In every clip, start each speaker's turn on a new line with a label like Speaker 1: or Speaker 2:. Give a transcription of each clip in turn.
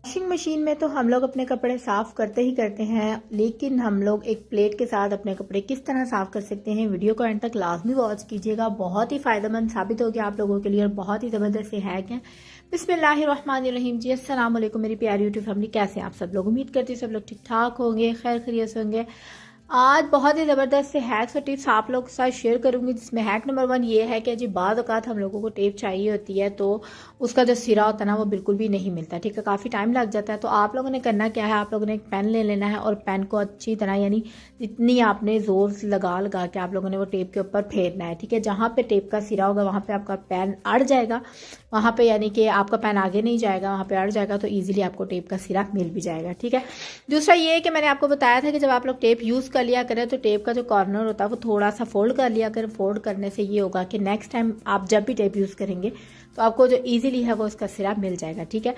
Speaker 1: Washing machine में तो हम लोग अपने कपड़े साफ़ करते ही करते हैं, लेकिन हम लोग एक प्लेट के साथ अपने कपड़े किस तरह साफ़ कर सकते हैं, वीडियो को एंड तक लाजमी वॉच कीजिएगा। बहुत ही फ़ायदेमंद साबित होगी आप लोगों के लिए और बहुत ही ज़बरदस्त से हैक हैं। बिस्मिल्लाहिर्रहमानिर्रहीम जी, अस्सलाम वालेकुम मेरी प्यारी यूट्यूब फैमिली, कैसे हैं आप सब लोग। उम्मीद करती हूँ सब लोग ठीक ठाक होंगे, खैर खैरियत से होंगे। आज बहुत ही ज़बरदस्त से हैक्स और टिप्स आप लोग के साथ शेयर करूंगी, जिसमें हैक नंबर 1 ये है कि जी बाद औक़ात हम लोगों को टेप चाहिए होती है तो उसका जो सिरा होता है ना वो बिल्कुल भी नहीं मिलता, ठीक है, काफ़ी टाइम लग जाता है। तो आप लोगों ने करना क्या है, आप लोगों ने एक पेन ले लेना है और पेन को अच्छी तरह यानी जितनी आपने ज़ोर लगा लगा के आप लोगों ने वो टेप के ऊपर फेरना है, ठीक है। जहाँ पे टेप का सिरा होगा वहाँ पे आपका पेन अड़ जाएगा, वहाँ पे यानी कि आपका पेन आगे नहीं जाएगा, वहाँ पे अड़ जाएगा तो ईजिली आपको टेप का सिरा मिल भी जाएगा, ठीक है। दूसरा ये है कि मैंने आपको बताया था कि जब आप लोग टेप यूज़ कर लिया करें तो टेप का जो कॉर्नर होता है वो थोड़ा सा फोल्ड कर लिया करें। फोल्ड करने से ये होगा कि नेक्स्ट टाइम आप जब भी टेप यूज़ करेंगे तो आपको जो इजीली है वो इसका सिरा मिल जाएगा, ठीक है।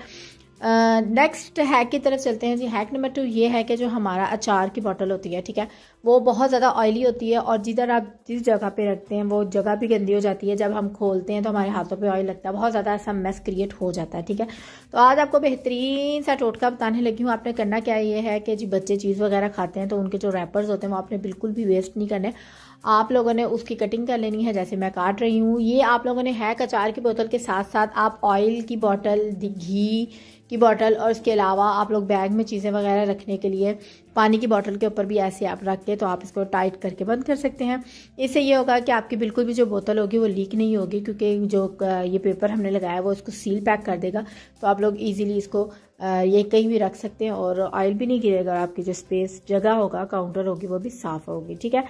Speaker 1: नेक्स्ट हैक की तरफ चलते हैं जी। हैक नंबर 2 ये है कि जो हमारा अचार की बोतल होती है, ठीक है, वो बहुत ज़्यादा ऑयली होती है और जिधर आप जिस जगह पे रखते हैं वो जगह भी गंदी हो जाती है। जब हम खोलते हैं तो हमारे हाथों पे ऑयल लगता है, बहुत ज़्यादा ऐसा मेस क्रिएट हो जाता है, ठीक है। तो आज आपको बेहतरीन सा टोटका बताने लगी हूँ। आपने करना क्या ये है कि जी बच्चे चीज़ वगैरह खाते हैं तो उनके जो रैपर्स होते हैं वो आपने बिल्कुल भी वेस्ट नहीं करने। आप लोगों ने उसकी कटिंग कर लेनी है जैसे मैं काट रही हूँ। ये आप लोगों ने हैक अचार की बोतल के साथ साथ आप ऑयल की बोतल, घी की बोतल और इसके अलावा आप लोग बैग में चीज़ें वगैरह रखने के लिए पानी की बोतल के ऊपर भी ऐसे आप रख के तो आप इसको टाइट करके बंद कर सकते हैं। इससे ये होगा कि आपकी बिल्कुल भी जो बोतल होगी वो लीक नहीं होगी, क्योंकि जो ये पेपर हमने लगाया वो इसको सील पैक कर देगा। तो आप लोग इजीली इसको ये कहीं भी रख सकते हैं और ऑयल भी नहीं गिरेगा और आपकी जो स्पेस जगह होगा, काउंटर होगी, वो भी साफ़ होगी, ठीक है।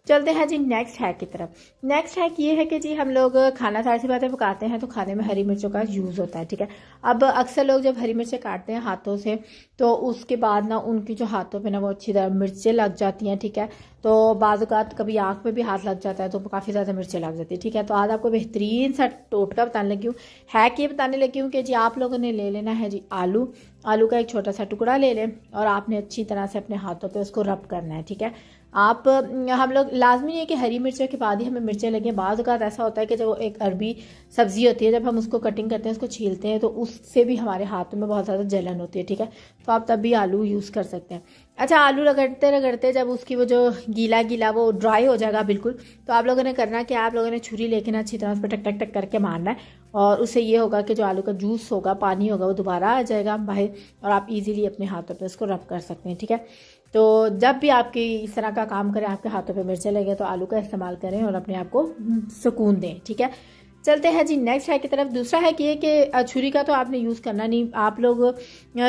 Speaker 1: चलते हैं जी नेक्स्ट हैक की तरफ। नेक्स्ट हैक ये है कि जी हम लोग खाना सारी सी बातें पकाते हैं तो खाने में हरी मिर्चों का यूज़ होता है, ठीक है। अब अक्सर लोग जब हरी मिर्चें काटते हैं हाथों से तो उसके बाद ना उनकी जो हाथों पे ना वो अच्छी तरह मिर्चें लग जाती हैं, ठीक है। तो बाज़ औक़ात कभी आँख में भी हाथ लग जाता है तो काफ़ी ज़्यादा मिर्चें लग जाती है, ठीक है। तो आज आपको बेहतरीन सा टोटका बताने लगी हूँ, हैक ये बताने लगी हूँ कि जी आप लोगों ने ले लेना है जी आलू का एक छोटा सा टुकड़ा ले लें और आपने अच्छी तरह से अपने हाथों पे उसको रब करना है, ठीक है। हम लोग लाजमी नहीं है कि हरी मिर्चों के बाद ही हमें मिर्चें लगें। बाज़ औक़ात ऐसा होता है कि जब एक अरबी सब्ज़ी होती है, जब हम उसको कटिंग करते हैं, उसको छीलते हैं तो उससे भी हमारे हाथों में बहुत ज़्यादा जलन होती है, ठीक है। तो आप तब भी आलू यूज़ कर सकते हैं। अच्छा, आलू रगड़ते रगड़ते जब उसकी वो जो गीला गीला वो ड्राई हो जाएगा बिल्कुल, तो आप लोगों ने करना कि आप लोगों ने छुरी लेके ना अच्छी तरह उस पर टक टक टक करके मारना है और उससे ये होगा कि जो आलू का जूस होगा, पानी होगा, वो दोबारा आ जाएगा बाहर और आप इजीली अपने हाथों पे उसको रब कर सकते हैं, ठीक है। तो जब भी आपकी इस तरह का काम करें, आपके हाथों पे मिर्चें लगे तो आलू का इस्तेमाल करें और अपने आप को सुकून दें, ठीक है। चलते हैं जी नेक्स्ट हैक की तरफ। दूसरा हैक ये कि छुरी का तो आपने यूज़ करना नहीं। आप लोग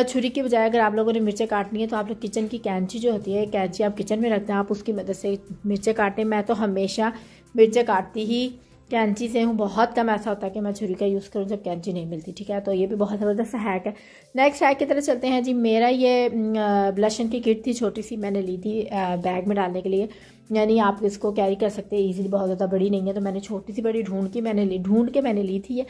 Speaker 1: छुरी की बजाय अगर आप लोगों ने मिर्चें काटनी है तो आप लोग किचन की कैंची जो होती है, कैंची आप किचन में रखते हैं, आप उसकी मदद से मिर्चें काटें। मैं तो हमेशा मिर्चें काटती ही कैंची से हूँ, बहुत कम ऐसा होता है कि मैं छुरी का यूज़ करूँ जब कैंची नहीं मिलती, ठीक है। तो ये भी बहुत ज़बरदस्त हैक है। नेक्स्ट हैक की तरफ चलते हैं जी। मेरा ये ब्लशन की किट थी, छोटी सी, मैंने ली थी बैग में डालने के लिए, यानी आप इसको कैरी कर सकते हैं इजीली, बहुत ज़्यादा बड़ी नहीं है। तो मैंने छोटी सी बड़ी ढूंढ के मैंने ली थी ये।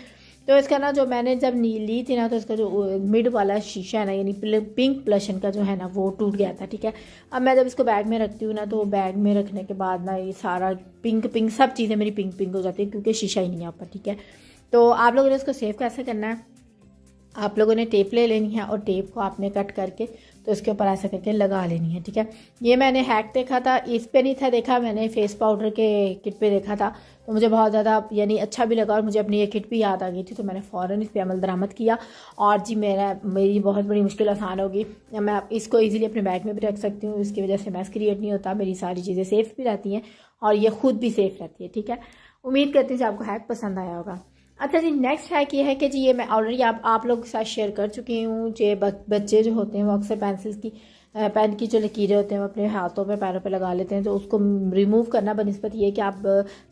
Speaker 1: तो इसका ना जो मैंने जब ली थी ना तो इसका जो मिड वाला शीशा है ना, यानी पिंक ब्लशन का जो है ना, वो टूट गया था, ठीक है। अब मैं जब इसको बैग में रखती हूँ ना तो बैग में रखने के बाद ना ये सारा पिंक सब चीज़ें मेरी पिंक हो जाती है क्योंकि शीशा ही नहीं है ऊपर, ठीक है। तो आप लोगों ने इसको सेव कैसे करना है, आप लोगों ने टेप ले लेनी है और टेप को आपने कट करके तो इसके ऊपर ऐसा करके लगा लेनी है, ठीक है। ये मैंने हैक देखा था, इस पे नहीं था देखा, मैंने फेस पाउडर के किट पे देखा था तो मुझे बहुत ज़्यादा यानी अच्छा भी लगा और मुझे अपनी ये किट भी याद आ गई थी। तो मैंने फ़ौरन इस पर अमल दरामद किया और जी मेरी बहुत बड़ी मुश्किल आसान होगी। मैं इसको ईजिली अपने बैग में भी रख सकती हूँ, इसकी वजह से मैस क्रिएट नहीं होता, मेरी सारी चीज़ें सेफ़ भी रहती हैं और ये ख़ुद भी सेफ़ रहती है, ठीक है। उम्मीद करती हूँ कि आपको हैक पसंद आया होगा। अच्छा जी, नेक्स्ट हैक ये है कि जी ये मैं ऑलरेडी आप लोगों के साथ शेयर कर चुकी हूँ। जो बच्चे जो होते हैं वो अक्सर पेन की जो लकीरें होते हैं वो अपने हाथों पे पैरों पे लगा लेते हैं, तो उसको रिमूव करना बनिस्बत ये कि आप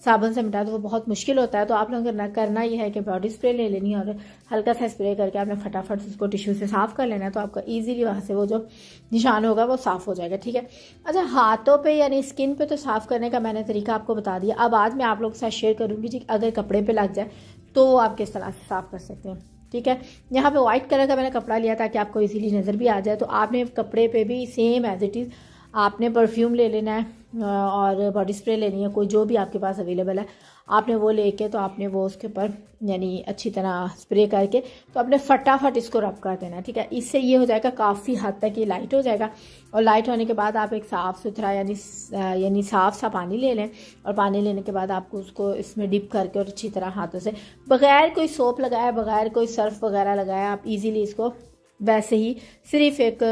Speaker 1: साबुन से मिटा तो वो बहुत मुश्किल होता है। तो आप लोगों करना ये है कि बॉडी स्प्रे ले लेनी है और हल्का सा स्प्रे करके आपने फटाफट उसको टिश्यू से साफ़ कर लेना है, तो आपका ईजिली वहाँ से वो जो निशान होगा वो साफ़ हो जाएगा, ठीक है। अच्छा, हाथों पर यानी स्किन पर तो साफ़ करने का मैंने तरीका आपको बता दिया। अब आज मैं आप लोगों के साथ शेयर करूँगी जी, अगर कपड़े पर लग जाए तो वो आप किस तरह से साफ़ कर सकते हैं, ठीक है। यहाँ पे वाइट कलर का मैंने कपड़ा लिया ताकि आपको इजीली नज़र भी आ जाए। तो आपने कपड़े पे भी सेम एज इट इज़ आपने परफ्यूम ले लेना है और बॉडी स्प्रे लेनी है, कोई जो भी आपके पास अवेलेबल है। आपने वो लेके तो आपने वो उसके ऊपर यानी अच्छी तरह स्प्रे करके तो आपने फटाफट इसको रब कर देना, ठीक है। इससे ये हो जाएगा काफ़ी हद तक ये लाइट हो जाएगा। और लाइट होने के बाद आप एक साफ़ सुथरा यानी साफ़ सा पानी ले लें, और पानी लेने के बाद आपको उसको इसमें डिप करके और अच्छी तरह हाथों से बगैर कोई सोप लगाया, बगैर कोई सर्फ वगैरह लगाया, आप इजीली इसको वैसे ही सिर्फ एक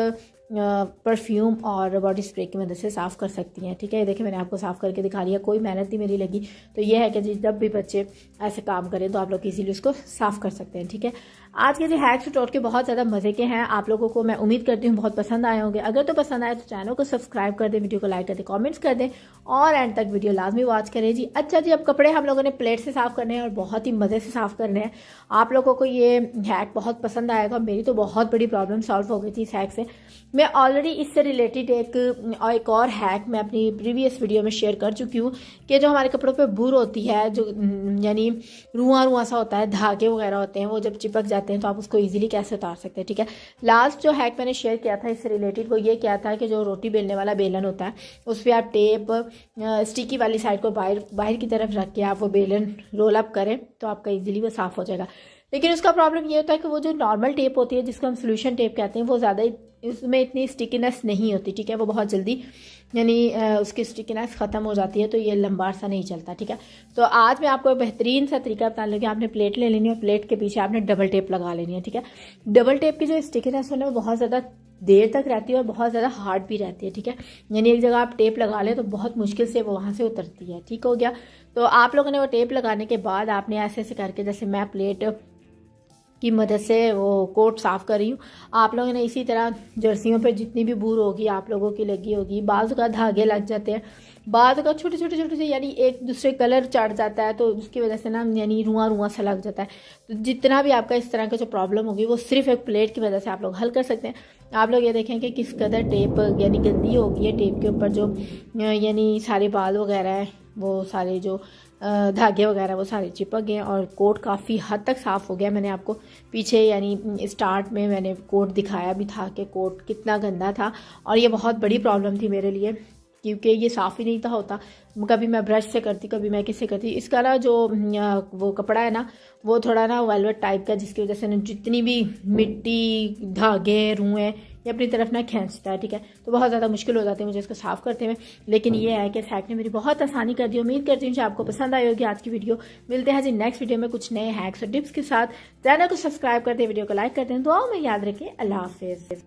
Speaker 1: परफ्यूम और बॉडी स्प्रे की मदद से साफ़ कर सकती हैं, ठीक है। ये देखिए मैंने आपको साफ़ करके दिखा लिया, कोई मेहनत नहीं मेरी लगी। तो ये है कि जब भी बच्चे ऐसे काम करें तो आप लोग इजीली उसको साफ़ कर सकते हैं, ठीक है। आज के जो हैक्स टोटके बहुत ज़्यादा मज़े के हैं, आप लोगों को मैं उम्मीद करती हूँ बहुत पसंद आए होंगे। अगर तो पसंद आए तो चैनल को सब्सक्राइब कर दें, वीडियो को लाइक कर दें, कमेंट्स कर दें और एंड तक वीडियो लाजमी वॉच करें जी। अच्छा जी, अब कपड़े हम लोगों ने प्लेट से साफ़ करने हैं और बहुत ही मज़े से साफ़ करने हैं। आप लोगों को ये हैक बहुत पसंद आएगा। मेरी तो बहुत बड़ी प्रॉब्लम सॉल्व हो गई थी इस हैक से। मैं ऑलरेडी इससे रिलेटेड एक और हैक मैं अपनी प्रीवियस वीडियो में शेयर कर चुकी हूँ कि जो हमारे कपड़ों पे बुर होती है, जो यानी रुआ सा होता है, धागे वगैरह होते हैं, वो जब चिपक जाते हैं तो आप उसको इजीली कैसे उतार सकते हैं, ठीक है। लास्ट जो हैक मैंने शेयर किया था इससे रिलेटेड वो ये क्या था कि जो रोटी बेलने वाला बेलन होता है उस पर आप टेप स्टिकी वाली साइड को बाहर की तरफ रख के आप वो बेलन रोल अप करें तो आपका इजीली वो साफ़ हो जाएगा। लेकिन उसका प्रॉब्लम ये होता है कि वो जो नॉर्मल टेप होती है जिसको हम सोल्यूशन टेप कहते हैं वो ज़्यादा उसमें इतनी स्टिकीनेस नहीं होती, ठीक है। वो बहुत जल्दी यानी उसकी स्टिकीनेस ख़त्म हो जाती है तो ये लंबा सा नहीं चलता, ठीक है। तो आज मैं आपको एक बेहतरीन सा तरीका बता लूँगी। आपने प्लेट ले लेनी है और प्लेट के पीछे आपने डबल टेप लगा लेनी है, ठीक है। डबल टेप की जो स्टिकीनेस है वो बहुत ज़्यादा देर तक रहती है और बहुत ज़्यादा हार्ड भी रहती है, ठीक है। यानी एक जगह आप टेप लगा लें तो बहुत मुश्किल से वो वहाँ से उतरती है, ठीक हो गया। तो आप लोगों ने वो टेप लगाने के बाद आपने ऐसे ऐसे करके, जैसे मैं प्लेट की मदद से वो कोट साफ़ कर रही हूँ, आप लोगों ने इसी तरह जर्सियों पे जितनी भी बूर होगी आप लोगों की लगी होगी, बाज़ का धागे लग जाते हैं, बाज़ का छोटे छोटे से यानी एक दूसरे कलर चढ़ जाता है तो उसकी वजह से ना यानी रुआ सा लग जाता है। तो जितना भी आपका इस तरह का जो प्रॉब्लम होगी वो सिर्फ एक प्लेट की वजह से आप लोग हल कर सकते हैं। आप लोग ये देखें कि किस कदर टेप यानी गंदी होगी है, टेप के ऊपर जो यानी सारे बाल वगैरह है वो सारे जो धागे वगैरह वो सारे चिपक गए और कोट काफ़ी हद तक साफ़ हो गया। मैंने आपको पीछे यानी स्टार्ट में मैंने कोट दिखाया भी था कि कोट कितना गंदा था और ये बहुत बड़ी प्रॉब्लम थी मेरे लिए क्योंकि ये साफ़ ही नहीं था होता। कभी मैं ब्रश से करती, कभी मैं किससे करती। इसका ना जो वो कपड़ा है ना वो थोड़ा ना वेलवेट टाइप का, जिसकी वजह से ना जितनी भी मिट्टी, धागे, रुएं ये अपनी तरफ ना खींचता है, ठीक है। तो बहुत ज़्यादा मुश्किल हो जाती है मुझे इसको साफ़ करते हुए। लेकिन ये है कि इस हैक ने मेरी बहुत आसानी कर दी। उम्मीद करती हूँ कि आपको पसंद आई होगी आज की वीडियो। मिलते हैं जी नेक्स्ट वीडियो में कुछ नए हैक्स और टिप्स के साथ। चैनल को सब्सक्राइब करते, वीडियो को लाइक करते हैं। दुआओं में याद रखें। अल्लाह हाफिज़।